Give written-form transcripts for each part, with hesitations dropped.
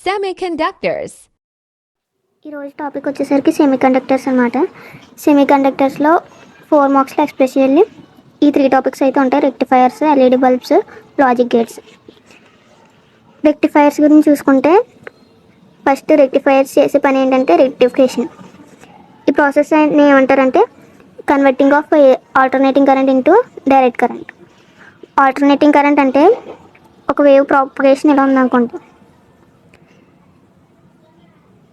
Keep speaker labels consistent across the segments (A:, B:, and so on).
A: Semiconductors.
B: ఈరోజు topic వచ్చేసరికి semiconductors అనమాట. సెమీకండక్టర్స్లో 4 మార్క్స్లో ఎస్పెషల్లీ ఈ 3 టాపిక్స్ అయితే ఉంటాయి: rectifiers, LED bulbs, logic gates. Rectifiers గురించి చూసుకుంటే ఫస్ట్ రెక్టిఫైయర్స్ చేసే పని ఏంటంటే రెక్టిఫికేషన్. ఈ ప్రాసెస్ ఏమంటారంటే converting of alternating current into direct current. Alternating current అంటే ఒక వేవ్ ప్రాపగేషన్ ఇలా ఉందనుకోండి.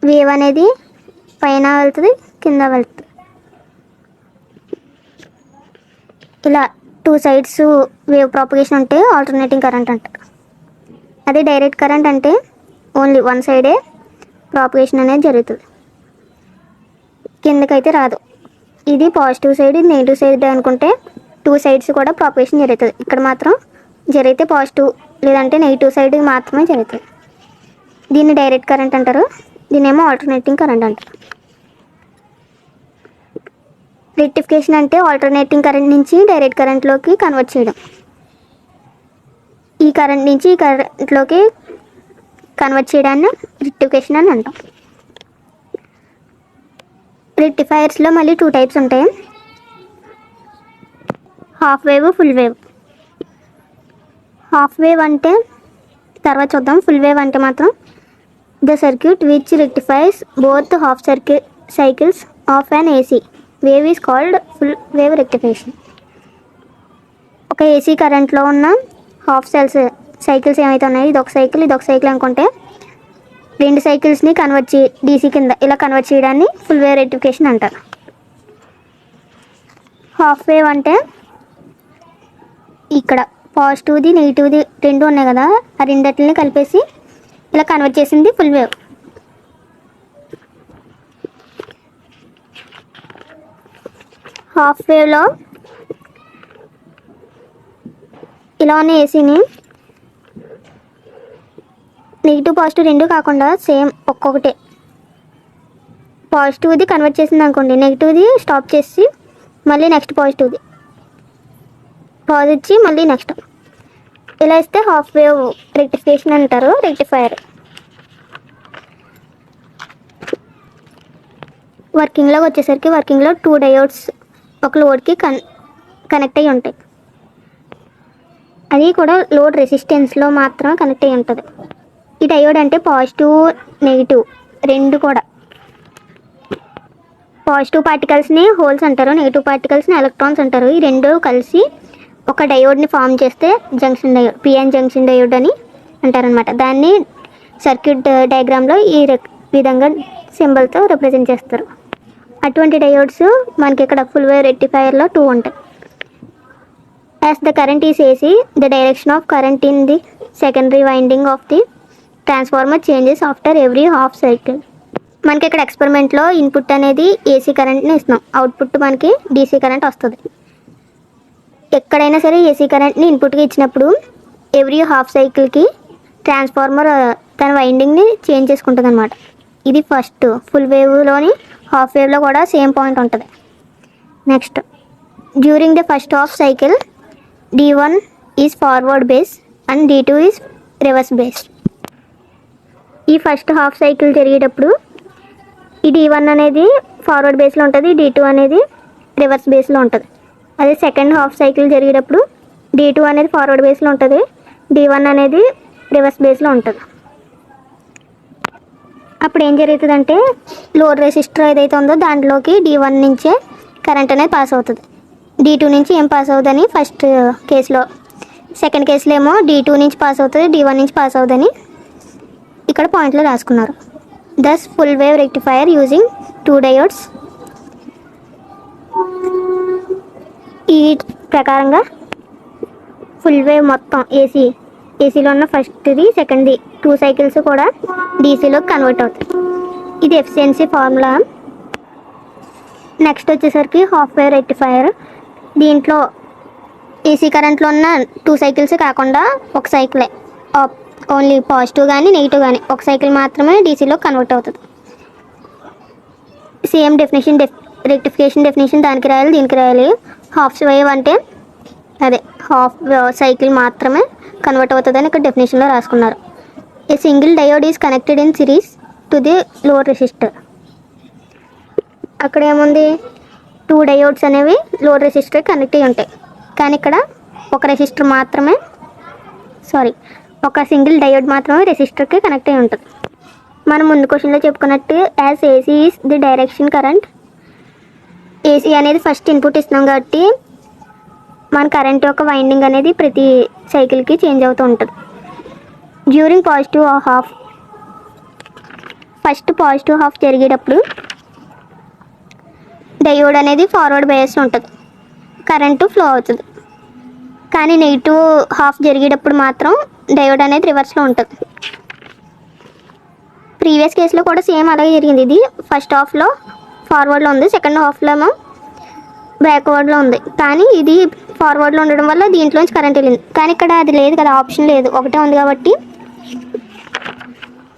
B: వేవ్ అనేది పైన వెళ్తుంది, కింద వెళ్తుంది. ఇలా 2 సైడ్స్ వేవ్ ప్రాపగేషన్ ఉంటే ఆల్టర్నేటింగ్ కరెంట్ అంటారు. అదే డైరెక్ట్ కరెంట్ అంటే ఓన్లీ 1 సైడే ప్రాపగేషన్ అనేది జరుగుతుంది, కిందకైతే రాదు. ఇది పాజిటివ్ సైడ్, ఇది నెగిటివ్ సైడ్ అనుకుంటే 2 సైడ్స్ కూడా ప్రాపగేషన్ జరుగుతుంది. ఇక్కడ మాత్రం జరిగితే పాజిటివ్ లేదంటే నెగిటివ్ సైడ్ మాత్రమే జరుగుతుంది. దీన్ని డైరెక్ట్ కరెంట్ అంటారు, దీనేమో ఆల్టర్నేటింగ్ కరెంట్ అంటారు. రెక్టిఫికేషన్ అంటే ఆల్టర్నేటింగ్ కరెంట్ నుంచి డైరెక్ట్ కరెంట్లోకి కన్వర్ట్ చేయడం. ఈ కరెంట్ నుంచి ఈ కరెంట్లోకి కన్వర్ట్ చేయడాన్ని రెక్టిఫికేషన్ అని అంటాం. రెక్టిఫైయర్స్లో మళ్ళీ 2 టైప్స్ ఉంటాయి: half wave, full wave. Half wave అంటే తర్వాత చూద్దాం. ఫుల్ వేవ్ అంటే మాత్రం the circuit which rectifies both half cycles of an AC wave is called full wave rectification. ఒక ఏసీ కరెంట్లో ఉన్న హాఫ్ సైకిల్స్ ఏమైతే ఉన్నాయో, ఇది ఒక సైకిల్ అనుకుంటే 2 సైకిల్స్ని కన్వర్ట్ డీసీ కింద ఇలా కన్వర్ట్ చేయడాన్ని ఫుల్ వేవ్ రెక్టిఫికేషన్ అంటారు. హాఫ్ వేవ్ అంటే ఇక్కడ పాజిటివ్ది నెగిటివ్ది 2 ఉన్నాయి కదా, ఆ రెండింటిని కలిపేసి ఇలా కన్వర్ట్ చేసింది ఫుల్ వేవ్. హాఫ్ వేవ్లో ఇలా ఉన్న ఏసీని నెగిటివ్ పాజిటివ్ 2 కాకుండా సేమ్ ఒక్కొక్కటే పాజిటివ్ది కన్వర్ట్ చేసింది అనుకోండి, నెగిటివ్ది స్టాప్ చేసి మళ్ళీ నెక్స్ట్ పాజిటివ్ది పాజ్ ఇచ్చి మళ్ళీ నెక్స్ట్ ఇలా ఇస్తే హాఫ్ వేవ్ రెక్టిఫికేషన్ అంటారు, రెక్టిఫైయర్. వర్కింగ్లోకి వచ్చేసరికి వర్కింగ్లో 2 డయోడ్స్ ఒక లోడ్కి కనెక్ట్ అయ్యి ఉంటాయి. అది కూడా లోడ్ రెసిస్టెన్స్లో మాత్రం కనెక్ట్ అయ్యి ఉంటుంది. ఈ డయోడ్ అంటే పాజిటివ్ నెగిటివ్ 2 కూడా. పాజిటివ్ పార్టికల్స్ని హోల్స్ అంటారు, నెగిటివ్ పార్టికల్స్ని ఎలక్ట్రాన్స్ అంటారు. ఈ 2 కలిసి ఒక డయోడ్ని ఫామ్ చేస్తే junction diode, PN junction diode అని అంటారనమాట. దాన్ని సర్క్యూట్ డయాగ్రామ్లో ఈ విధంగా సింబల్తో రిప్రజెంట్ చేస్తారు. అటువంటి డయోడ్స్ మనకి ఇక్కడ ఫుల్ వేవ్ రెక్టిఫైయర్లో 2 ఉంటాయి. As the current is AC, the direction of current in the secondary winding of the transformer changes after every half cycle. మనకి ఇక్కడ ఎక్స్పెరిమెంట్లో ఇన్పుట్ అనేది ఏసీ కరెంట్ని ఇస్తున్నాం, అవుట్పుట్ మనకి డీసీ కరెంట్ వస్తుంది. ఎక్కడైనా సరే ఏసీ కరెంట్ని ఇన్పుట్గా ఇచ్చినప్పుడు ఎవ్రీ హాఫ్ సైకిల్కి ట్రాన్స్ఫార్మర్ తన వైండింగ్ని చేంజ్ చేసుకుంటుంది అనమాట. ఇది ఫస్ట్. ఫుల్ వేవ్లోని హాఫ్ వేవ్లో కూడా సేమ్ పాయింట్ ఉంటుంది. Next, during the first half cycle D1 is forward base and D2 is reverse base. ఈ ఫస్ట్ హాఫ్ సైకిల్ జరిగేటప్పుడు ఈ D1 అనేది ఫార్వర్డ్ బేస్లో ఉంటుంది, D2 అనేది రివర్స్ బేస్లో ఉంటుంది. అదే సెకండ్ హాఫ్ సైకిల్ జరిగేటప్పుడు D2 అనేది ఫార్వర్డ్ బేస్లో ఉంటుంది, D1 అనేది రివర్స్ బేస్లో ఉంటుంది. అప్పుడు ఏం జరుగుతుందంటే లోడ్ రెసిస్టర్ ఏదైతే ఉందో దాంట్లోకి D1 నుంచే కరెంట్ అనేది పాస్ అవుతుంది, D2 నుంచి ఏం పాస్ అవుతుందని ఫస్ట్ కేసులో. సెకండ్ కేసులో ఏమో D2 నుంచి పాస్ అవుతుంది, D1 నుంచి పాస్ అవుతుందని ఇక్కడ పాయింట్లో రాసుకున్నారు. Thus full wave rectifier using 2 diodes. ఈ ప్రకారంగా ఫుల్ వేవ్ మొత్తం ఏసీలో ఉన్న ఫస్ట్ది సెకండ్ది 2 సైకిల్స్ కూడా డీసీలోకి కన్వర్ట్ అవుతాయి. ఇది ఎఫిషియన్సీ ఫార్ములా. నెక్స్ట్ వచ్చేసరికి హాఫ్ వేవ్ రెక్టిఫైయర్. దీంట్లో ఏసీ కరెంట్లో ఉన్న 2 సైకిల్స్ కాకుండా ఒక సైకిలే, ఓన్లీ పాజిటివ్ కానీ నెగిటివ్ కానీ ఒక సైకిల్ మాత్రమే డీసీలోకి కన్వర్ట్ అవుతుంది. సేమ్ డెఫినేషన్, రెక్టిఫికేషన్ డెఫినేషన్ దానికి రాయాలి, దీనికి రాయాలి. హాఫ్ వేవ్ అంటే అదే హాఫ్ సైకిల్ మాత్రమే కన్వర్ట్ అవుతుందని ఇక్కడ డెఫినేషన్లో రాసుకున్నారు. ఏ single diode is connected in series to the load resistor. అక్కడ ఏముంది, 2 డయోడ్స్ అనేవి లోడ్ రెసిస్టర్ కనెక్ట్ అయ్యి ఉంటాయి. కానీ ఇక్కడ ఒక సింగిల్ డయోడ్ మాత్రమే రెసిస్టర్కి కనెక్ట్ అయ్యి ఉంటుంది. మనం ముందు క్వశ్చన్లో చెప్పుకున్నట్టు as AC is the direction current, AC అనేది ఫస్ట్ ఇన్పుట్ ఇస్తున్నాం కాబట్టి మన కరెంట్ యొక్క వైండింగ్ అనేది ప్రతి సైకిల్కి చేంజ్ అవుతూ ఉంటుంది. డ్యూరింగ్ ఫస్ట్ పాజిటివ్ హాఫ్ జరిగేటప్పుడు డయోడ్ అనేది ఫార్వర్డ్ బయాస్ ఉంటుంది, కరెంటు ఫ్లో అవుతుంది. కానీ నెగిటివ్ హాఫ్ జరిగేటప్పుడు మాత్రం డయోడ్ అనేది రివర్స్లో ఉంటుంది. ప్రీవియస్ కేసులో కూడా సేమ్ అలాగే జరిగింది. ఇది ఫస్ట్ హాఫ్లో ఫార్వర్డ్లో ఉంది, సెకండ్ హాఫ్లో ఏమో బ్యాక్వర్డ్లో ఉంది. కానీ ఇది ఫార్వర్డ్లో ఉండడం వల్ల దీంట్లోంచి కరెంట్ వెళ్ళింది. కానీ ఇక్కడ అది లేదు కదా, ఆప్షన్ లేదు, ఒకటే ఉంది. కాబట్టి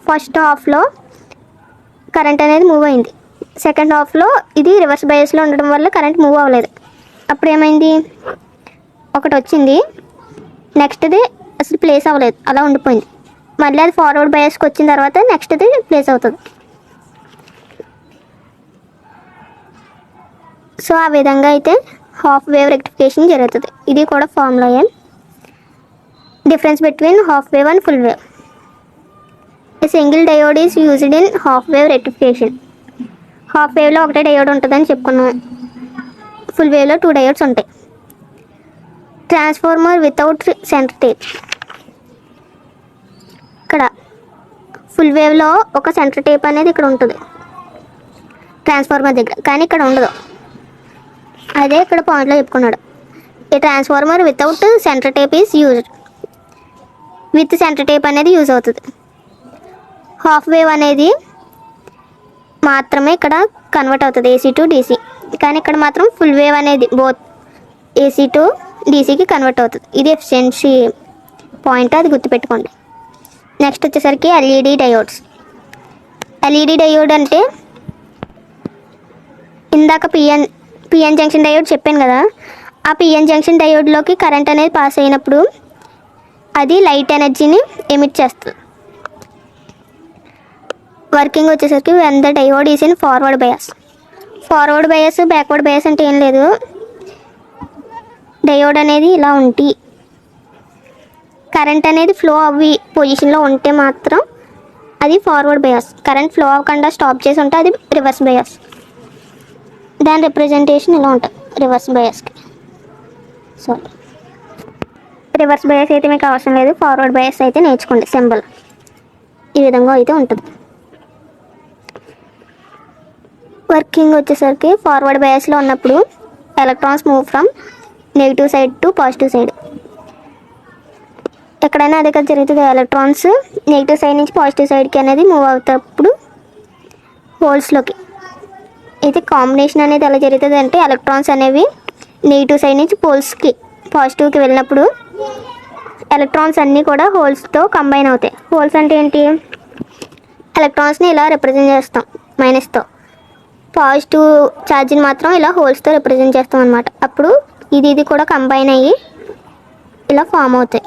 B: ఫస్ట్ హాఫ్లో కరెంట్ అనేది మూవ్ అయింది, సెకండ్ హాఫ్లో ఇది రివర్స్ బయాస్లో ఉండడం వల్ల కరెంట్ మూవ్ అవ్వలేదు. అప్పుడు ఏమైంది, ఒకటి వచ్చింది, నెక్స్ట్ది అసలు ప్లేస్ అవ్వలేదు, అలా ఉండిపోయింది. మళ్ళీ అది ఫార్వర్డ్ బయాస్కి వచ్చిన తర్వాత నెక్స్ట్ది ప్లేస్ అవుతుంది. సో ఆ విధంగా అయితే హాఫ్ వేవ్ రెక్టిఫికేషన్ జరుగుతుంది. ఇది కూడా formula. Difference between half wave and full wave. A single diode is used in half wave rectification. Half వేవ్లో ఒకటే డయోడ్ ఉంటుందని చెప్పుకున్నాం, ఫుల్ వేవ్లో 2 డయోడ్స్ ఉంటాయి. Transformer without centre tape. ఇక్కడ ఫుల్ వేవ్లో ఒక సెంటర్ టేప్ అనేది ఇక్కడ ఉంటుంది ట్రాన్స్ఫార్మర్ దగ్గర, కానీ ఇక్కడ ఉండదు. అదే ఇక్కడ పాయింట్లో చెప్పుకున్నాడు. A transformer without centre tap is used. With centre tap అనేది యూజ్ అవుతుంది. హాఫ్ వేవ్ అనేది మాత్రమే ఇక్కడ కన్వర్ట్ అవుతుంది ఏసీ టు డీసీ. కానీ ఇక్కడ మాత్రం ఫుల్ వేవ్ అనేది బోత్ ఏసీ టు డీసీకి కన్వర్ట్ అవుతుంది. ఇది ఎఫిషియన్సీ పాయింట్, అది గుర్తుపెట్టుకోండి. నెక్స్ట్ వచ్చేసరికి ఎల్ఈడి డయోడ్స్. ఎల్ఈడి డయోడ్ అంటే ఇందాక పిఎన్ జంక్షన్ డయోడ్ చెప్పాను కదా, ఆ పిఎన్ జంక్షన్ డయోడ్లోకి కరెంట్ అనేది పాస్ అయినప్పుడు అది లైట్ ఎనర్జీని ఎమిట్ చేస్తుంది. వర్కింగ్ వచ్చేసరికి when the diode is in forward bias. Forward bias backward bias అంటే ఏం లేదు, డయోడ్ అనేది ఇలా ఉండి కరెంట్ అనేది ఫ్లో అవ్వి పొజిషన్లో ఉంటే మాత్రం అది ఫార్వర్డ్ బయాస్. కరెంట్ ఫ్లో అవ్వకుండా స్టాప్ చేసి ఉంటే అది రివర్స్ బయాస్. దాని రిప్రజెంటేషన్ ఇలా ఉంటుంది రివర్స్ బయాస్కి. రివర్స్ బయాస్ అయితే మీకు అవసరం లేదు, ఫార్వర్డ్ బయాస్ అయితే నేర్చుకోండి. సింబల్ ఈ విధంగా అయితే ఉంటుంది. వర్కింగ్ వచ్చేసరికి ఫార్వర్డ్ బయాస్లో ఉన్నప్పుడు electrons move from negative side to positive side. ఎక్కడైనా అదే కదా జరుగుతుంది, ఎలక్ట్రాన్స్ నెగిటివ్ సైడ్ నుంచి పాజిటివ్ సైడ్కి అనేది మూవ్ అవుతప్పుడు హోల్స్లోకి. అయితే కాంబినేషన్ అనేది ఎలా జరుగుతుంది అంటే ఎలక్ట్రాన్స్ అనేవి నెగిటివ్ సైడ్ నుంచి పోల్స్కి పాజిటివ్కి వెళ్ళినప్పుడు ఎలక్ట్రాన్స్ అన్నీ కూడా హోల్స్తో కంబైన్ అవుతాయి. హోల్స్ అంటే ఏంటి, ఎలక్ట్రాన్స్ని ఇలా రిప్రజెంట్ చేస్తాం మైనస్తో, పాజిటివ్ ఛార్జ్ని మాత్రం ఇలా హోల్స్తో రిప్రజెంట్ చేస్తాం అనమాట. అప్పుడు ఇది కూడా కంబైన్ అయ్యి ఇలా ఫామ్ అవుతాయి.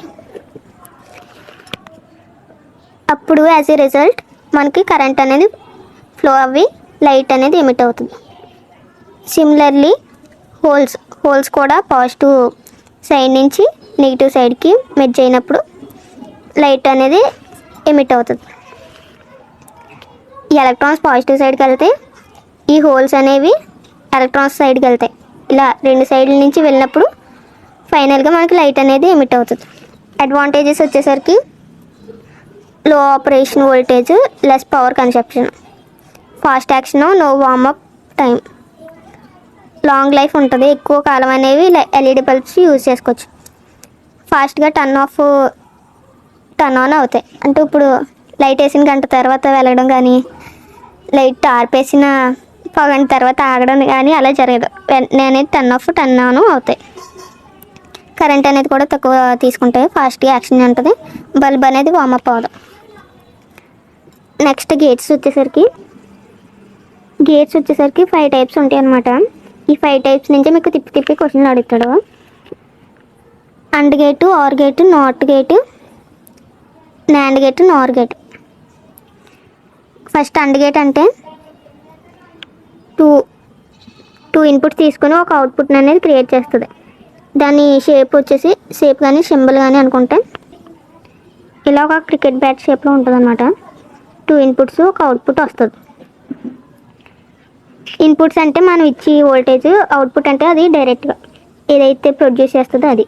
B: అప్పుడు యాజ్ ఏ రిజల్ట్ మనకి కరెంట్ అనేది ఫ్లో అవ్వి లైట్ అనేది ఎమిట్ అవుతుంది. సిమిలర్లీ హోల్స్ కూడా పాజిటివ్ సైడ్ నుంచి నెగిటివ్ సైడ్కి మెర్జ్ అయినప్పుడు లైట్ అనేది ఎమిట్ అవుతుంది. ఈ ఎలక్ట్రాన్స్ పాజిటివ్ సైడ్కి వెళ్తే ఈ హోల్స్ అనేవి ఎలక్ట్రాన్స్ సైడ్కి వెళ్తాయి. ఇలా 2 సైడ్ల నుంచి వెళ్ళినప్పుడు ఫైనల్గా మనకి లైట్ అనేది ఎమిట్ అవుతుంది. అడ్వాంటేజెస్ వచ్చేసరికి low operation voltage, less power consumption, fast action, no warmup time, long life ఉంటుంది, ఎక్కువ కాలం అనేవి ఎల్ఈడి బల్బ్స్ యూజ్ చేసుకోవచ్చు. ఫాస్ట్గా టర్న్ ఆన్ అవుతాయి. అంటే ఇప్పుడు లైట్ వేసిన గంట తర్వాత వెళ్ళడం కానీ, లైట్ ఆర్పేసిన గంట తర్వాత ఆగడం కానీ అలా జరగదు. వెంటనే అనేది టర్న్ ఆన్ అవుతాయి. కరెంట్ అనేది కూడా తక్కువ తీసుకుంటాయి, ఫాస్ట్గా యాక్షన్ ఉంటుంది, బల్బ్ అనేది వార్మప్ అవ్వదు. నెక్స్ట్ గేట్స్ వచ్చేసరికి 5 టైప్స్ ఉంటాయి అన్నమాట. ఈ 5 టైప్స్ నుంచి మీకు తిప్పి క్వశ్చన్లు అడుగుతాడు. And gate, or gate, not gate, nand gate, nor gate. First and gate అంటే టూ టూ ఇన్పుట్స్ తీసుకొని ఒక అవుట్పుట్ అనేది క్రియేట్ చేస్తుంది. దాని షేప్ వచ్చేసి షేప్ కానీ సింబల్ కానీ అనుకుంటే ఇలా ఒక క్రికెట్ బ్యాట్ షేప్లో ఉంటుంది అనమాట. టూ ఇన్పుట్స్ ఒక అవుట్పుట్ వస్తుంది. ఇన్పుట్స్ అంటే మనం ఇచ్చి వోల్టేజ్, అవుట్పుట్ అంటే అది డైరెక్ట్గా ఏదైతే ప్రొడ్యూస్ చేస్తుందో అది.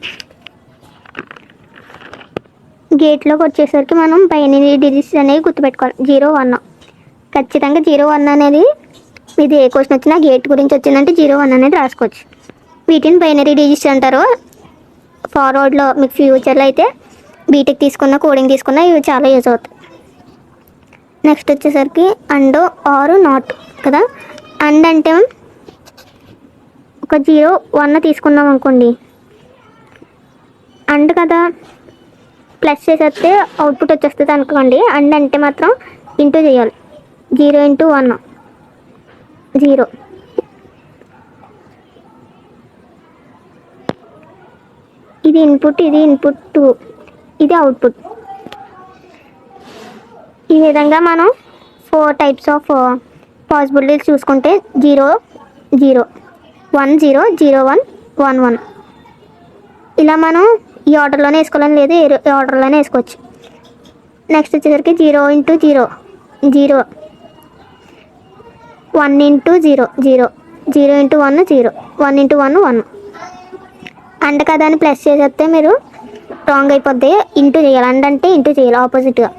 B: గేట్లోకి వచ్చేసరికి మనం బైనరీ డిజిట్స్ అనేవి గుర్తుపెట్టుకోవాలి. 0 1 ఖచ్చితంగా 0 1 అనేది ఇది ఏ క్వశ్చన్ వచ్చినా గేట్ గురించి వచ్చిందంటే 0 1 అనేది రాసుకోవచ్చు. వీటిని బైనరీ డిజిట్స్ అంటారు. ఫార్వర్డ్లో మీకు ఫ్యూచర్లో అయితే బీటెక్ తీసుకున్న, కోడింగ్ తీసుకున్న ఇవి చాలా యూజ్ అవుతాయి. నెక్స్ట్ వచ్చేసరికి అండ్ ఆర్ నాట్ కదా. అండ్ అంటే ఒక 0 1 తీసుకున్నాం అనుకోండి, అండ్ కదా ప్లస్ చేసేస్తే అవుట్పుట్ వచ్చేస్తుంది అనుకోండి. అండ్ అంటే మాత్రం ఇంటూ చేయాలి. 0 × 1 0. ఇది ఇన్పుట్, ఇది ఇన్పుట్ 2, ఇది అవుట్పుట్. ఈ విధంగా మనం 4 టైప్స్ ఆఫ్ పాసిబిలిటీస్ చూసుకుంటే 0 0 1 0 0 1 1 1 ఇలా మనం ఈ ఆర్డర్లోనే వేసుకోవాలని లేదు, ఏ ఆర్డర్లోనే వేసుకోవచ్చు. నెక్స్ట్ వచ్చేసరికి 0 × 0 0 1 × 0 0 0 × 1 0 1 × 1 1. అండ్ కదా అని ప్లస్ చేసేస్తే మీరు రాంగ్ అయిపోద్ది. ఇంటూ చేయాలి. అండ్ అంటే ఇంటూ చేయాలి ఆపోజిట్గా.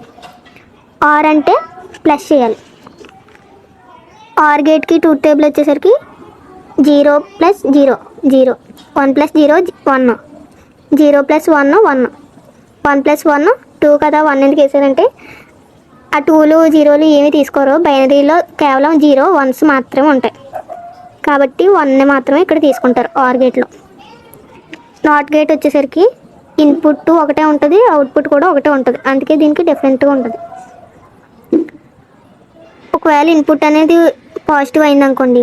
B: ఆర్ అంటే ప్లస్ చేయాలి. ఆర్ గేట్కి ట్రూత్ టేబుల్ వచ్చేసరికి 0 + 0 0 1 + 0 1 0 + 1 1 1 + 1 2 కదా. 1 ఎందుకు వేసారంటే ఆ 2లు 0లు ఏమి తీసుకోరు. బైనరీలో కేవలం 0 1s మాత్రమే ఉంటాయి కాబట్టి 1 మాత్రమే ఇక్కడ తీసుకుంటారు ఆర్ గేట్లో. నాట్ గేట్ వచ్చేసరికి ఇన్పుట్ ఒకటే ఉంటుంది, అవుట్పుట్ కూడా ఒకటే ఉంటుంది. అందుకే దీనికి డిఫరెంట్గా ఉంటుంది. ఒకవేళ ఇన్పుట్ అనేది పాజిటివ్ అయిందనుకోండి,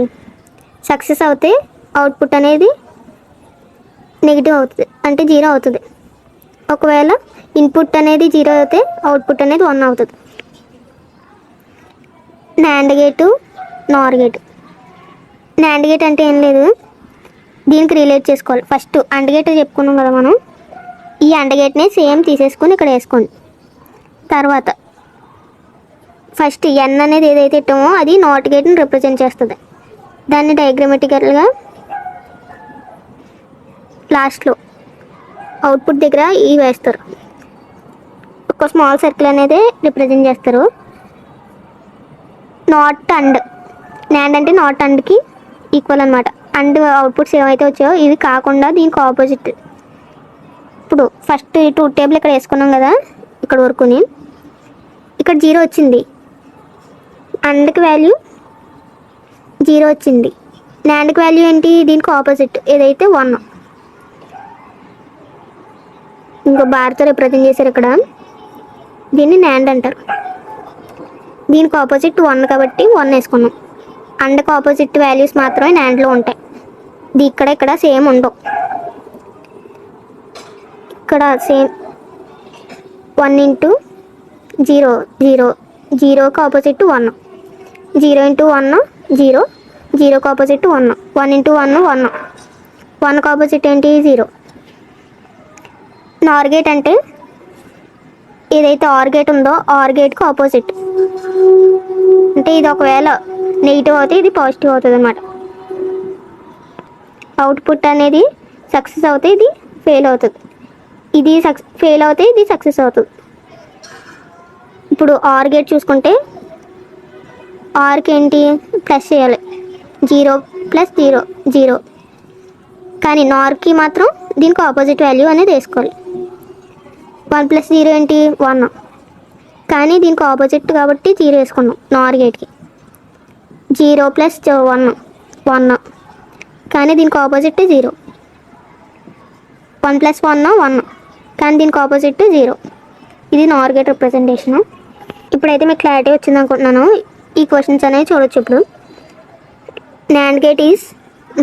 B: సక్సెస్ అవుతే అవుట్పుట్ అనేది నెగిటివ్ అవుతుంది, అంటే 0 అవుతుంది. ఒకవేళ ఇన్పుట్ అనేది 0 అయితే అవుట్పుట్ అనేది 1 అవుతుంది. NAND gate, nor gate. NAND gate అంటే ఏం లేదు, దీనికి రిలేట్ చేసుకోవాలి. ఫస్ట్ అండ్ గేట్ చెప్పుకున్నాం కదా మనం, ఈ అండ్ గేట్ని సేమ్ తీసేసుకొని ఇక్కడ వేసుకోండి. తర్వాత ఫస్ట్ ఎన్ అనేది ఏదైతే ఇట్టామో అది నాట్ గేట్ని రిప్రజెంట్ చేస్తుంది. దాన్ని డయాగ్రమెటికల్గా లాస్ట్లో అవుట్పుట్ దగ్గర ఈ వేస్తారు. ఒక స్మాల్ సర్కిల్ అనేది రిప్రజెంట్ చేస్తారు. నాట్ అండ్ నాండ్ అంటే నాట్ అండ్కి ఈక్వల్ అనమాట. అండ్ అవుట్పుట్స్ ఏవైతే వచ్చాయో ఇవి కాకుండా దీనికి ఆపోజిట్. ఇప్పుడు ఫస్ట్ ఈ ట్రూత్ టేబుల్ ఇక్కడ వేసుకున్నాం కదా, ఇక్కడ వరకుని ఇక్కడ 0 వచ్చింది. అండ్కి వాల్యూ 0 వచ్చింది. నాండ్కి వాల్యూ ఏంటి, దీనికి ఆపోజిట్ ఏదైతే 1. ఇంకో బార్తో రిప్రజెంట్ చేశారు ఇక్కడ, దీన్ని నాండ్ అంటారు. దీనికి ఆపోజిట్ 1 కాబట్టి 1 వేసుకున్నాం. అండ్కి ఆపోజిట్ వాల్యూస్ మాత్రమే నాండ్లో ఉంటాయి. ఇది ఇక్కడ సేమ్ ఉండవు. ఇక్కడ సేమ్ 1 × 0 0 0కి ఆపోజిట్ 1 0 × 1 0 0కి ఆపోజిట్ 1 1 × 1 1 1కి ఆపోజిట్ ఏంటి 0. నార్ గేట్ అంటే ఏదైతే ఆర్ గేట్ ఉందో ఆర్ గేట్కి ఆపోజిట్. అంటే ఇది ఒకవేళ నెగిటివ్ అవుతే ఇది పాజిటివ్ అవుతుంది అన్నమాట. అవుట్పుట్ అనేది సక్సెస్ అవుతే ఇది ఫెయిల్ అవుతుంది, ఇది ఫెయిల్ అవుతే ఇది సక్సెస్ అవుతుంది. ఇప్పుడు ఆర్ గేట్ చూసుకుంటే ఆర్కి ఏంటి ప్లస్ చేయాలి. 0 + 0 0. కానీ నార్కి మాత్రం దీనికి ఆపోజిట్ వాల్యూ అనేది వేసుకోవాలి. 1 + 0 ఏంటి 1. కానీ దీనికి ఆపోజిట్ కాబట్టి 0 వేసుకున్నాం. నార్ గేట్కి 0 + 1 1. కానీ దీనికి ఆపోజిట్ 0. 1 + 1 1. కానీ దీనికి ఆపోజిట్ 0. ఇది నార్ గేట్ రిప్రజెంటేషను. ఇప్పుడైతే మీకు క్లారిటీ వచ్చింది అనుకుంటున్నాను. ఈ క్వశ్చన్స్ అనేవి చూడొచ్చు. ఇప్పుడు NAND gate is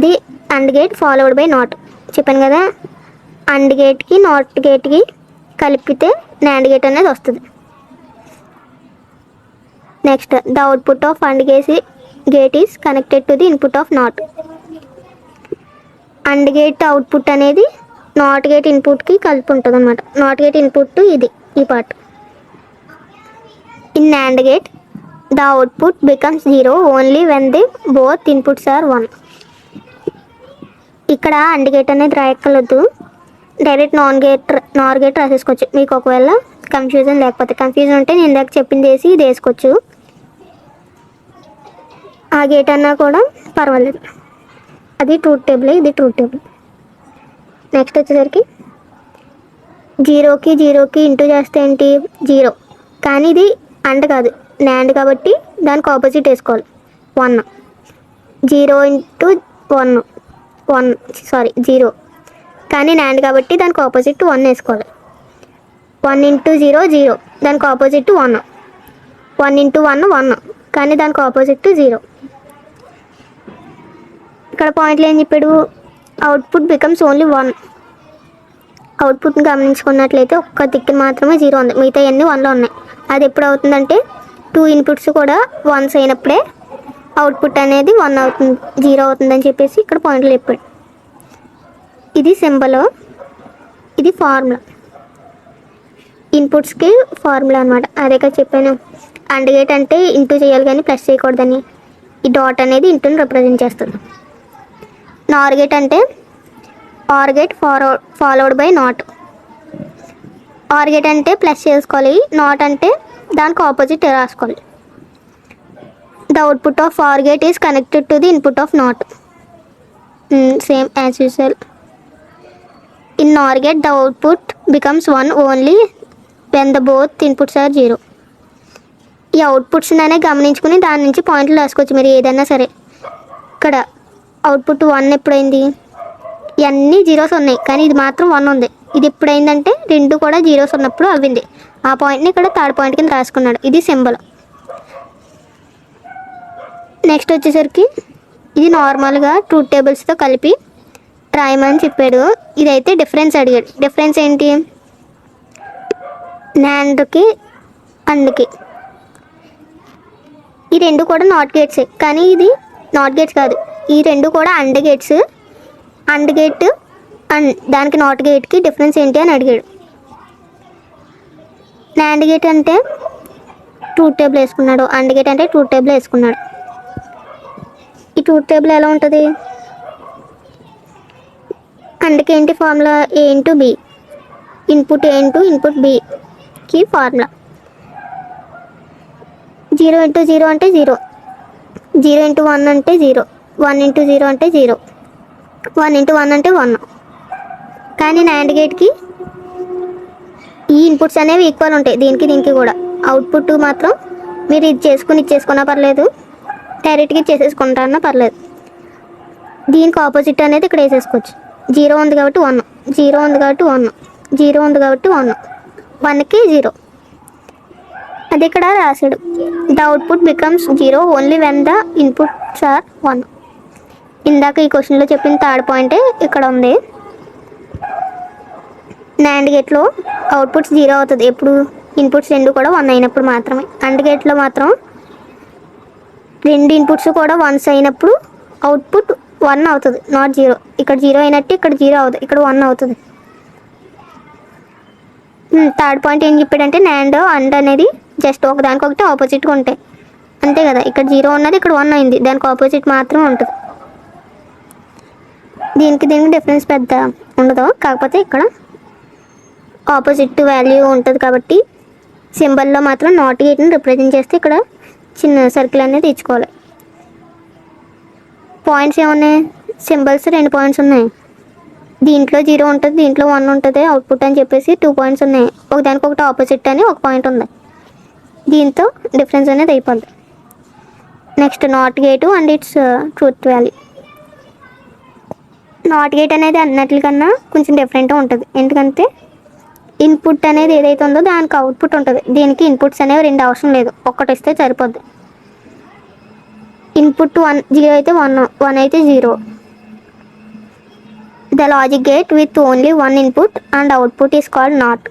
B: the and gate followed by not చెప్పాను కదా. అండ్ గేట్కి నాట్ గేట్కి కలిపితే నాండ్ గేట్ అనేది వస్తుంది. Next the output of and gate is connected to the input of not. And gate output అనేది నాట్ గేట్ ఇన్పుట్కి కలిపి ఉంటుంది అనమాట. నాట్ గేట్ ఇన్పుట్ ఇది ఈ part. In and gate the output becomes 0 only when the both inputs are 1. ఇక్కడ and gate అనేది రాయక్కర్లేదు, direct నార్ gate రాసేసుకోవచ్చు. మీకు ఒకవేళ కన్ఫ్యూజన్ లేకపోతే, కన్ఫ్యూజన్ ఉంటే నేను ఇందాక చెప్పింది వేసి ఇది వేసుకోవచ్చు, ఆ గేట్ అన్నా కూడా పర్వాలేదు. అది ట్రూత్ టేబుల్, ఇది ట్రూత్ టేబుల్. నెక్స్ట్ వచ్చేసరికి 0కి ఇంటూ చేస్తే ఏంటి 0, కానీ ఇది అండ్ కాదు నాండ్ కాబట్టి దానికి ఆపోజిట్ వేసుకోవాలి 1. 0 ఇంటూ 0, కానీ నాండ్ కాబట్టి దానికి ఆపోజిట్ 1 వేసుకోవాలి. 1 ఇంటూ 0 0, దానికి ఆపోజిట్ 1. 1 ఇంటూ 1 1, కానీ దానికి ఆపోజిట్ 0. ఇక్కడ పాయింట్లు ఏం చెప్పాడు, అవుట్పుట్ బికమ్స్ ఓన్లీ 1. అవుట్పుట్ని గమనించుకున్నట్లయితే ఒక్క దిక్కు మాత్రమే 0 ఉంది, మిగతా అన్నీ 1లో ఉన్నాయి. అది ఎప్పుడు అవుతుందంటే 2 ఇన్పుట్స్ కూడా 1s అయినప్పుడే అవుట్పుట్ అనేది 1 అవుతుంది, 0 అవుతుందని చెప్పేసి ఇక్కడ పాయింట్లు చెప్పాడు. ఇది సింబల్, ఇది ఫార్ములా, ఇన్పుట్స్కి ఫార్ములా అనమాట. అదే కదా చెప్పాను, అండ్ గేట్ అంటే ఇంటూ చేయాలి కానీ ప్లస్ చేయకూడదని. ఈ డాట్ అనేది ఇంటూని రిప్రజెంట్ చేస్తుంది. నార్ గేట్ అంటే or gate followed by not. Or gate అంటే ప్లస్ చేసుకోవాలి, నాట్ అంటే దానికి ఆపోజిట్ రాసుకోవాలి. The output of or gate is connected to the input of not, same as usual. In nor gate the output becomes 1 only when the both inputs are 0. ఈ outputs అనే గమనించుకుని దాని నుంచి పాయింట్లు రాసుకోవచ్చు మీరు ఏదైనా సరే. ఇక్కడ అవుట్పుట్ 1 ఎప్పుడైంది, ఇవన్నీ 0s ఉన్నాయి కానీ ఇది మాత్రం 1 ఉంది. ఇది ఎప్పుడైందంటే 2 కూడా 0s ఉన్నప్పుడు అవ్వింది. ఆ పాయింట్ని ఇక్కడ థర్డ్ పాయింట్ కింద రాసుకున్నాడు, ఇది సింబల్. నెక్స్ట్ వచ్చేసరికి ఇది నార్మల్గా ట్రూత్ టేబుల్స్తో కలిపి రాయమని చెప్పాడు. ఇదైతే డిఫరెన్స్ అడిగాడు. డిఫరెన్స్ ఏంటి, నాండ్కి అండ్కి ఈ రెండు కూడా నాట్ గేట్సే, కానీ ఇది నాట్ గేట్స్ కాదు. ఈ రెండు కూడా and gates. And gate and దానికి నాట్ గేట్కి డిఫరెన్స్ ఏంటి అని అడిగాడు. నాండ్ గేట్ అంటే ట్రూత్ టేబుల్ వేసుకున్నాడు, అండ్ గేట్ అంటే ట్రూత్ టేబుల్ వేసుకున్నాడు. ఈ ట్రూత్ టేబుల్ ఎలా ఉంటుంది, అండ్కి ఏంటి ఫార్ములా, ఏ ఇంటూ బి, ఇన్పుట్ ఏ ఇంటూ ఇన్పుట్ బికి ఫార్ములా. 0 ఇంటూ 0 అంటే 0, 0 ఇంటూ 1 అంటే 0, 1 ఇంటూ 0 అంటే 0, 1 ఇంటూ 1 అంటే 1. కానీ నాండ్ గేట్కి ఈ ఇన్పుట్స్ అనేవి ఈక్వల్ ఉంటాయి, దీనికి కూడా. అవుట్పుట్ మాత్రం మీరు ఇది ఇచ్చేసుకున్నా పర్లేదు, డైరెక్ట్గా ఇచ్చేసేసుకుంటారన్నా పర్లేదు. దీనికి ఆపోజిట్ అనేది ఇక్కడ వేసేసుకోవచ్చు. 0 ఉంది కాబట్టి 1, 0 ఉంది కాబట్టి 1, 0 ఉంది కాబట్టి 1, 1కి 0. అది ఇక్కడ రాశాడు. The output becomes 0 only when the inputs are 1. ఇందాక ఈ క్వశ్చన్లో చెప్పిన థర్డ్ పాయింటే ఇక్కడ ఉంది. నాండ్ గేట్లో అవుట్పుట్స్ 0 అవుతుంది ఎప్పుడు, ఇన్పుట్స్ రెండు కూడా 1 అయినప్పుడు మాత్రమే. అండ్ గేట్లో మాత్రం రెండు ఇన్పుట్స్ కూడా 1s అయినప్పుడు అవుట్పుట్ 1 అవుతుంది, నాట్ 0. ఇక్కడ 0 అయినట్టు ఇక్కడ 0 అవుతుంది, ఇక్కడ 1 అవుతుంది. థర్డ్ పాయింట్ ఏం చెప్పాడంటే నాండ్ అండ్ అనేది జస్ట్ ఒకదానికొకటి ఆపోజిట్గా ఉంటాయి, అంతే కదా. ఇక్కడ 0 ఉన్నది, ఇక్కడ 1 అయింది, దానికి ఆపోజిట్ మాత్రం ఉంటుంది. దీనికి డిఫరెన్స్ పెద్ద ఉండదు, కాకపోతే ఇక్కడ ఆపోజిట్ వాల్యూ ఉంటుంది కాబట్టి సింబల్లో మాత్రం నాట్ గేట్ని రిప్రజెంట్ చేస్తే ఇక్కడ చిన్న సర్కిల్ అనేది ఇచ్చుకోవాలి. పాయింట్స్ ఏమున్నాయి, సింబల్స్ 2 పాయింట్స్ ఉన్నాయి. దీంట్లో 0 ఉంటుంది, దీంట్లో 1 ఉంటుంది అవుట్పుట్ అని చెప్పేసి 2 పాయింట్స్ ఉన్నాయి. ఒకదానికొకటి ఆపోజిట్ అని ఒక పాయింట్ ఉంది, దీంతో డిఫరెన్స్ అనేది అయిపోద్ది. Next not gate and it's truth value. Not gate అనేది అన్నట్లకన్నా కొంచెం డిఫరెంట్గా ఉంటుంది, ఎందుకంటే ఇన్పుట్ అనేది ఏదైతే ఉందో దానికి అవుట్పుట్ ఉంటుంది. దీనికి ఇన్పుట్స్ అనేవి 2 అవసరం లేదు, ఒక్కటి ఇస్తే సరిపోద్ది. ఇన్పుట్ 0 అయితే 1 అయితే 0. The logic gate with only 1 input and output is called not.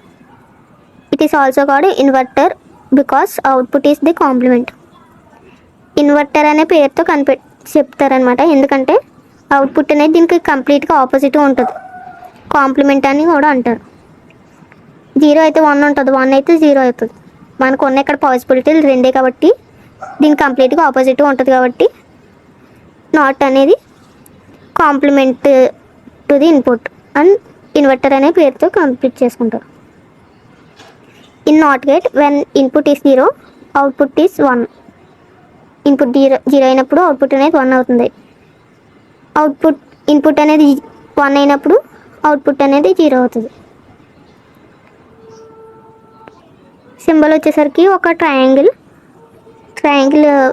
B: It is also called inverter because output is the compliment. Inverter అనే పేరుతో చెప్తారనమాట. ఎందుకంటే అవుట్పుట్ అనేది దీనికి కంప్లీట్గా ఆపోజిట్ ఉంటుంది. కాంప్లిమెంట్ అని కూడా అంటారు. 0 అయితే 1 ఉంటుంది, 1 అయితే 0 అవుతుంది. మనకు ఉన్న ఇక్కడ పాసిబిలిటీలు రెండే కాబట్టి దీనికి కంప్లీట్గా ఆపోజిట్ ఉంటుంది. కాబట్టి నాట్ అనేది complement to the input and inverter అనే పేరుతో కంప్లీట్ చేసుకుంటారు. In not gate when input is 0 output is 1. Input 0 అయినప్పుడు అవుట్పుట్ అనేది 1 అవుతుంది. ఇన్పుట్ అనేది 1 అయినప్పుడు అవుట్పుట్ అనేది 0 అవుతుంది. సింబల్ వచ్చేసరికి ఒక ట్రయాంగిల్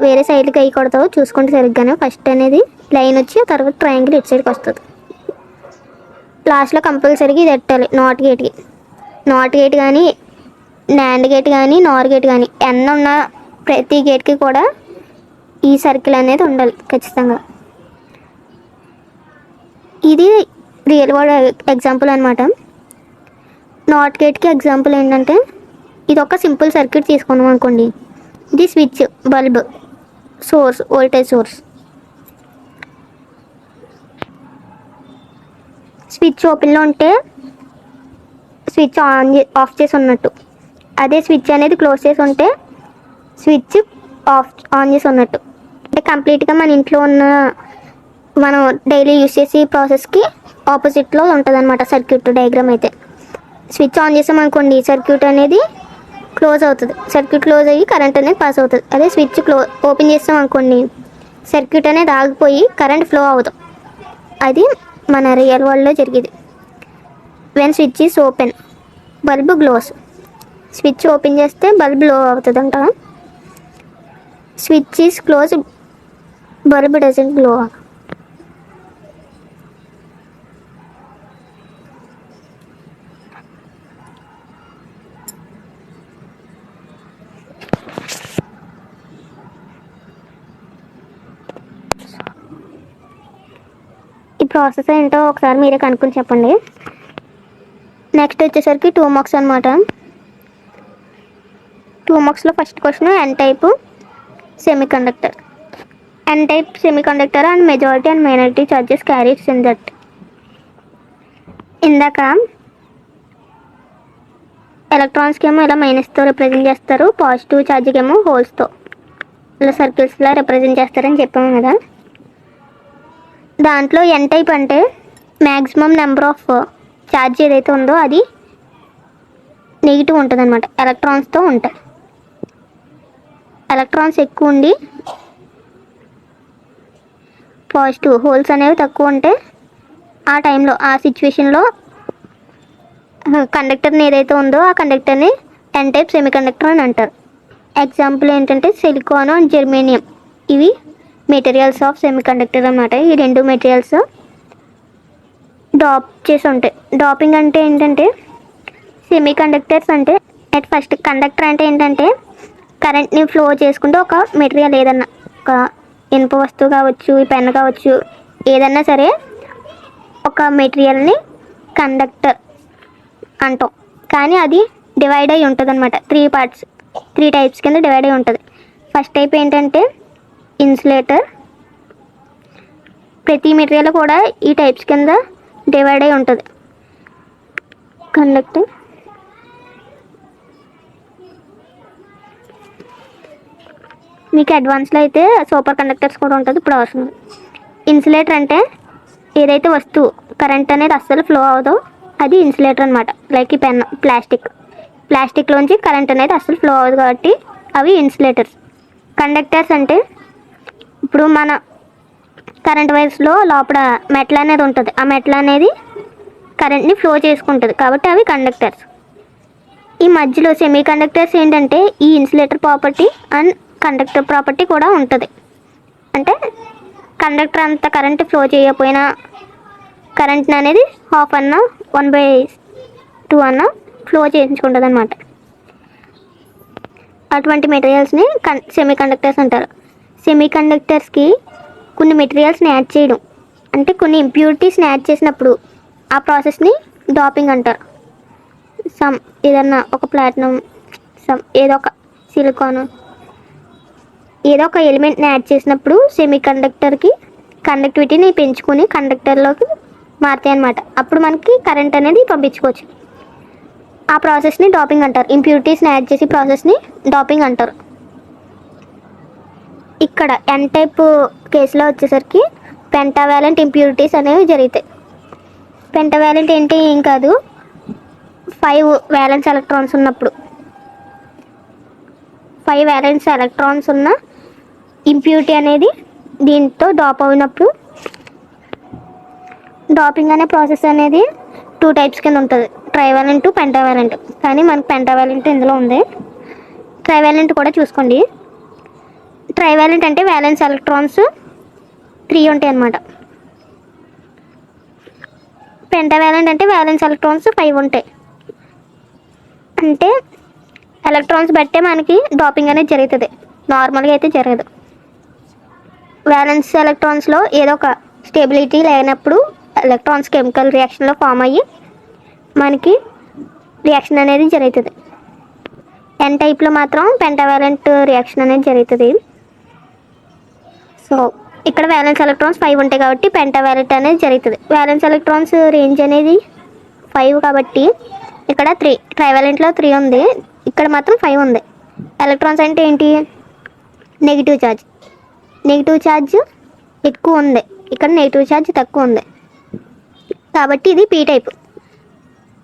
B: వేరే సైడ్కి వేయకూడదు, చూసుకుంటే సరిగ్గానే. ఫస్ట్ అనేది లైన్ వచ్చి తర్వాత ట్రయాంగిల్ ఇటు సైడ్కి వస్తుంది. లాస్ట్లో కంపల్సరీగా ఇది పెట్టాలి. నాట్ గేట్ కానీ నాండ్ గేట్ కానీ నార్ గేట్ కానీ ఉన్న ప్రతి గేట్కి కూడా ఈ సర్కిల్ అనేది ఉండాలి ఖచ్చితంగా. ఇది రియల్ వరల్డ్ ఎగ్జాంపుల్ అనమాట. నాట్ గేట్కి ఎగ్జాంపుల్ ఏంటంటే, ఇది ఒక సింపుల్ సర్క్యూట్ తీసుకున్నాం అనుకోండి. ఇది switch, bulb, source, voltage source. Switch ఓపెన్లో ఉంటే స్విచ్ ఆఫ్ చేసి ఉన్నట్టు. అదే స్విచ్ అనేది క్లోజ్ చేసి ఉంటే స్విచ్ ఆన్ చేసి ఉన్నట్టు. అంటే కంప్లీట్గా మన ఇంట్లో ఉన్న మనం డైలీ యూజ్ చేసే ప్రాసెస్కి ఆపోజిట్లో ఉంటుంది అనమాట సర్క్యూట్ డయాగ్రామ్ అయితే. స్విచ్ ఆన్ చేసామనుకోండి, సర్క్యూట్ అనేది క్లోజ్ అవుతుంది. సర్క్యూట్ క్లోజ్ అయ్యి కరెంట్ అనేది పాస్ అవుతుంది. అదే స్విచ్ ఓపెన్ చేస్తాం అనుకోండి, సర్క్యూట్ అనేది ఆగిపోయి కరెంట్ ఫ్లో అవుతుంది. అది మన రియల్ వరల్డ్లో జరిగేది. When switch is open bulb glows. Switch open చేస్తే బల్బ్ గ్లో అవుతుంది అంట. Switch is close bulb doesn't glow. ఈ ప్రాసెస్ ఏంటో ఒకసారి మీరే కనుక్కొని చెప్పండి. నెక్స్ట్ వచ్చేసరికి 2 మార్క్స్ అనమాట. 2 మార్క్స్లో first question N type semiconductor. N type semiconductor and majority and minority charges carries in that. ఇందాక ఎలక్ట్రాన్స్కి ఏమో ఇలా మైనస్తో రిప్రజెంట్ చేస్తారు, పాజిటివ్ ఛార్జ్కి ఏమో హోల్స్తో ఇలా సర్కిల్స్లా రిప్రజెంట్ చేస్తారని చెప్పాము కదా. దాంట్లో ఎన్ టైప్ అంటే మ్యాక్సిమం నెంబర్ ఆఫ్ ఛార్జ్ ఏదైతే ఉందో అది నెగిటివ్ ఉంటుంది అనమాట. ఎలక్ట్రాన్స్తో ఉంటాయి. ఎలక్ట్రాన్స్ ఎక్కువ ఉండి పాజిటివ్ హోల్స్ అనేవి తక్కువ ఉంటే ఆ టైంలో ఆ సిచ్యువేషన్లో కండక్టర్ని ఏదైతే ఉందో ఆ కండక్టర్ని ఎన్ టైప్ సెమీకండక్టర్ అని అంటారు. ఎగ్జాంపుల్ ఏంటంటే సిలికాన్ అండ్ జెర్మేనియం. ఇవి మెటీరియల్స్ ఆఫ్ సెమీకండక్టర్ అన్నమాట. ఈ రెండు మెటీరియల్స్ డాప్ చేసి ఉంటాయి. డాపింగ్ అంటే ఏంటంటే సెమీకండక్టర్స్ అంటే అట్ ఫస్ట్ కండక్టర్ అంటే ఏంటంటే కరెంట్ని ఫ్లో చేసుకుంటూ ఒక మెటీరియల్ ఏదన్నా ఒక ఇనుప వస్తువు కావచ్చు, ఈ పెన్ కావచ్చు, ఏదన్నా సరే ఒక మెటీరియల్ని కండక్టర్ అంటాం. కానీ అది డివైడ్ అయి ఉంటుంది అనమాట. 3 టైప్స్ కింద డివైడ్ అయి ఉంటుంది. ఫస్ట్ టైప్ ఏంటంటే ఇన్సులేటర్. ప్రతి మెటీరియల్ కూడా ఈ టైప్స్ కింద డివైడ్ అయి ఉంటుంది. కండక్టర్, మీకు అడ్వాన్స్లో అయితే సూపర్ కండక్టర్స్ కూడా ఉంటుంది, ఇప్పుడు అవసరం. ఇన్సులేటర్ అంటే ఏదైతే వస్తువు కరెంట్ అనేది అస్సలు ఫ్లో అవ్వదో అది ఇన్సులేటర్ అనమాట. లైక్ ఈ పెన్, ప్లాస్టిక్లోంచి కరెంట్ అనేది అస్సలు ఫ్లో అవ్వదు కాబట్టి అవి ఇన్సులేటర్స్. కండక్టర్స్ అంటే ఇప్పుడు మన కరెంట్ వైర్స్లో లోపల మెటల్ అనేది ఉంటుంది. ఆ మెటల్ అనేది కరెంట్ని ఫ్లో చేసుకుంటుంది కాబట్టి అవి కండక్టర్స్. ఈ మధ్యలో సెమీ కండక్టర్స్ ఏంటంటే ఈ insulator property and conductor property కూడా ఉంటుంది. అంటే కండక్టర్ అంత కరెంట్ ఫ్లో చేయకపోయినా కరెంట్ అనేది హాఫ్ అన్న 1/2 అన్న ఫ్లో చేయించుకుంటుంది అనమాట. అటువంటి మెటీరియల్స్ని సెమీ కండక్టర్స్ అంటారు. సెమీ కండక్టర్స్కి కొన్ని మెటీరియల్స్ని యాడ్ చేయడం అంటే కొన్ని ఇంప్యూరిటీస్ని యాడ్ చేసినప్పుడు ఆ ప్రాసెస్ని డాపింగ్ అంటారు. ఏదన్నా ఒక ప్లాటినం, ఏదో ఒక సిలికాన్ ఏదో ఒక ఎలిమెంట్ని యాడ్ చేసినప్పుడు సెమీ కండక్టర్కి కండక్టివిటీని పెంచుకొని కండక్టర్లోకి మారుతాయి అన్నమాట. అప్పుడు మనకి కరెంట్ అనేది పంపించుకోవచ్చు. ఆ ప్రాసెస్ని డాపింగ్ అంటారు. ఇంప్యూరిటీస్ని యాడ్ చేసి ప్రాసెస్ని డాపింగ్ అంటారు. ఇక్కడ ఎన్ టైప్ కేసులో వచ్చేసరికి పెంటావాలెంట్ ఇంప్యూరిటీస్ అనేవి జరుగుతాయి. పెంటావాలెంట్ ఏంటి, ఏం కాదు, 5 వ్యాలెన్స్ ఎలక్ట్రాన్స్ ఉన్నప్పుడు 5 వ్యాలెన్స్ ఎలక్ట్రాన్స్ ఉన్న ఇంప్యూరిటీ అనేది దీంతో డాప్ అయినప్పుడు డాపింగ్ అనే ప్రాసెస్ అనేది 2 టైప్స్ కింద ఉంటుంది, ట్రైవాలెంట్, పెంటావాలెంట్. కానీ మనకు పెంటావాలెంట్ ఇందులో ఉంది. ట్రైవాలెంట్ కూడా చూసుకోండి. ట్రైవాలెంట్ అంటే వ్యాలెన్స్ ఎలక్ట్రాన్స్ 3 ఉంటాయి అన్నమాట. పెంటావాలెంట్ అంటే వ్యాలెన్స్ ఎలక్ట్రాన్స్ 5 ఉంటాయి. అంటే ఎలక్ట్రాన్స్ బట్టే మనకి డాపింగ్ అనేది జరుగుతుంది, నార్మల్గా అయితే జరగదు. వ్యాలెన్స్ ఎలక్ట్రాన్స్లో ఏదో ఒక స్టెబిలిటీ లేనప్పుడు ఎలక్ట్రాన్స్ కెమికల్ రియాక్షన్లో ఫామ్ అయ్యి మనకి రియాక్షన్ అనేది జరుగుతుంది. ఎన్ టైప్లో మాత్రం పెంటావాలెంట్ రియాక్షన్ అనేది జరుగుతుంది. సో ఇక్కడ వ్యాలెన్స్ ఎలక్ట్రాన్స్ 5 ఉంటాయి కాబట్టి పెంటావాలెంట్ అనేది జరుగుతుంది. వ్యాలెన్స్ ఎలక్ట్రాన్స్ రేంజ్ అనేది 5 కాబట్టి ఇక్కడ 3, ట్రైవాలెంట్లో 3 ఉంది, ఇక్కడ మాత్రం 5 ఉంది. ఎలక్ట్రాన్స్ అంటే ఏంటి, నెగిటివ్ ఛార్జ్. నెగిటివ్ ఛార్జ్ ఎక్కువ ఉంది, ఇక్కడ నెగిటివ్ ఛార్జ్ తక్కువ ఉంది కాబట్టి ఇది పీ టైప్.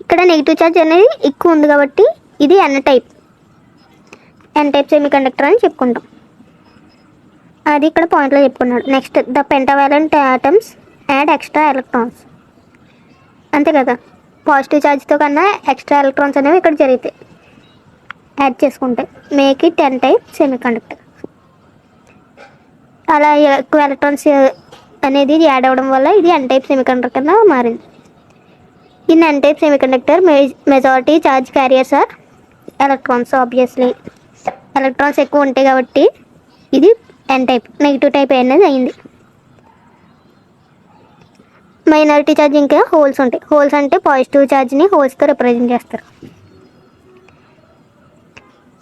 B: ఇక్కడ నెగిటివ్ ఛార్జ్ అనేది ఎక్కువ ఉంది కాబట్టి ఇది N type. N type semiconductor అని చెప్పుకుంటాం. అది ఇక్కడ పాయింట్లో చెప్పుకున్నాడు. Next, the pentavalent atoms add extra electrons. అంతే కదా, పాజిటివ్ ఛార్జ్తో కన్నా ఎక్స్ట్రా ఎలక్ట్రాన్స్ అనేవి ఇక్కడ జరుగుతాయి యాడ్ చేసుకుంటే. Make it N type semiconductor. అలా ఎక్కువ ఎలక్ట్రాన్స్ అనేది యాడ్ అవ్వడం వల్ల ఇది ఎన్ టైప్ సెమీ కండక్టర్గా మారింది. In N type semiconductor majority charge carriers are electrons. Obviously electrons ఎక్కువ ఉంటాయి కాబట్టి ఇది ఎన్ టైప్. నెగిటివ్ టైప్ అనేది అయింది. మైనారిటీ ఛార్జ్ ఇంకా హోల్స్ ఉంటాయి. హోల్స్ అంటే పాజిటివ్ ఛార్జ్ని హోల్స్తో రిప్రజెంట్ చేస్తారు.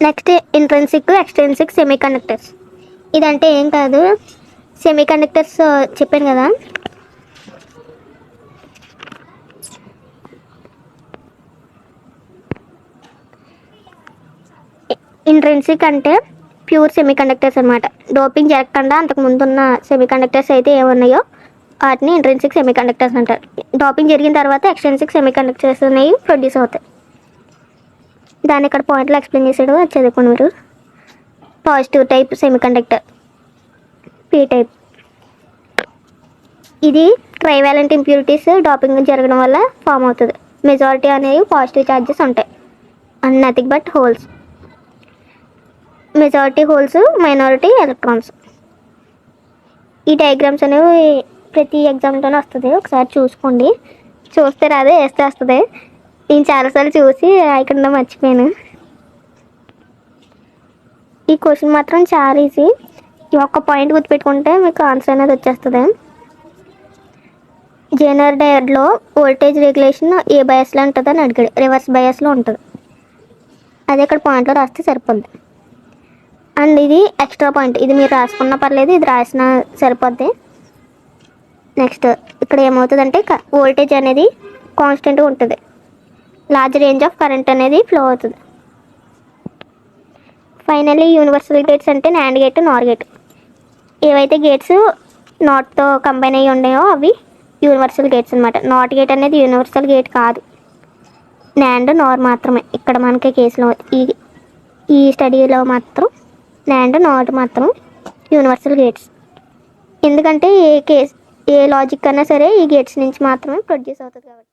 B: Next, intrinsic extrinsic semi conductors. ఇదంటే ఏం కాదు, సెమీ కండక్టర్స్ చెప్పాను కదా, ఇంట్రెన్సిక్ అంటే ప్యూర్ సెమీ కండక్టర్స్ అనమాట. డోపింగ్ జరగకుండా అంతకుముందు ఉన్న సెమీ కండక్టర్స్ అయితే ఏమున్నాయో వాటిని ఇంట్రెన్సిక్ సెమీ కండక్టర్స్ అంటారు. డోపింగ్ జరిగిన తర్వాత ఎక్స్ట్రెన్సిక్ సెమీ కండక్టర్స్ అనేవి ప్రొడ్యూస్ అవుతాయి. దాన్ని ఇక్కడ పాయింట్లో ఎక్స్ప్లెయిన్ చేసాడు, అది చదువుకోండి మీరు. Positive type semi conductor P type. ఇది ట్రైవాలెంట్ ఇంప్యూరిటీస్ డాపింగ్ జరగడం వల్ల ఫామ్ అవుతుంది. మెజారిటీ అనేవి పాజిటివ్ ఛార్జెస్ ఉంటాయి and nothing but holes. Majority holes, minority electrons. ఈ డయాగ్రామ్స్ అనేవి ప్రతి ఎగ్జామ్లోనే వస్తుంది, ఒకసారి చూసుకోండి. చూస్తే రాదే, వేస్తే వస్తుంది. నేను చాలాసార్లు చూసి రాయకుండా మర్చిపోయాను. ఈ క్వశ్చన్ మాత్రం చాలా ఈజీ. ఈ ఒక్క పాయింట్ గుర్తుపెట్టుకుంటే మీకు ఆన్సర్ అనేది వచ్చేస్తుంది. జెనర్ డయోడ్లో వోల్టేజ్ రెగ్యులేషన్ ఏ బయాస్లో ఉంటుందని అడిగాడు. రివర్స్ బయాస్లో ఉంటుంది. అదే ఇక్కడ పాయింట్లో రాస్తే సరిపోద్ది. అండ్ ఇది ఎక్స్ట్రా పాయింట్, ఇది మీరు రాసుకున్నా పర్లేదు, ఇది రాసినా సరిపోద్ది. నెక్స్ట్, ఇక్కడ ఏమవుతుందంటే వోల్టేజ్ అనేది కాన్స్టెంట్గా ఉంటుంది, లార్జ్ రేంజ్ ఆఫ్ కరెంట్ అనేది ఫ్లో అవుతుంది. ఫైనల్లీ యూనివర్సల్ గేట్స్ అంటే నాండ్ గేట్, నార్ గేట్. ఏవైతే గేట్స్ నాట్తో కంబైన్ అయ్యి ఉన్నాయో అవి యూనివర్సల్ గేట్స్ అనమాట. నాట్ గేట్ అనేది యూనివర్సల్ గేట్ కాదు, నాండ్ నార్ మాత్రమే. ఇక్కడ మనకి కేసులో ఈ స్టడీలో మాత్రం నాండ్ నాట్ మాత్రం యూనివర్సల్ గేట్స్. ఎందుకంటే ఏ లాజిక్ అన్నా సరే ఈ గేట్స్ నుంచి మాత్రమే ప్రొడ్యూస్ అవుతుంది కాబట్టి.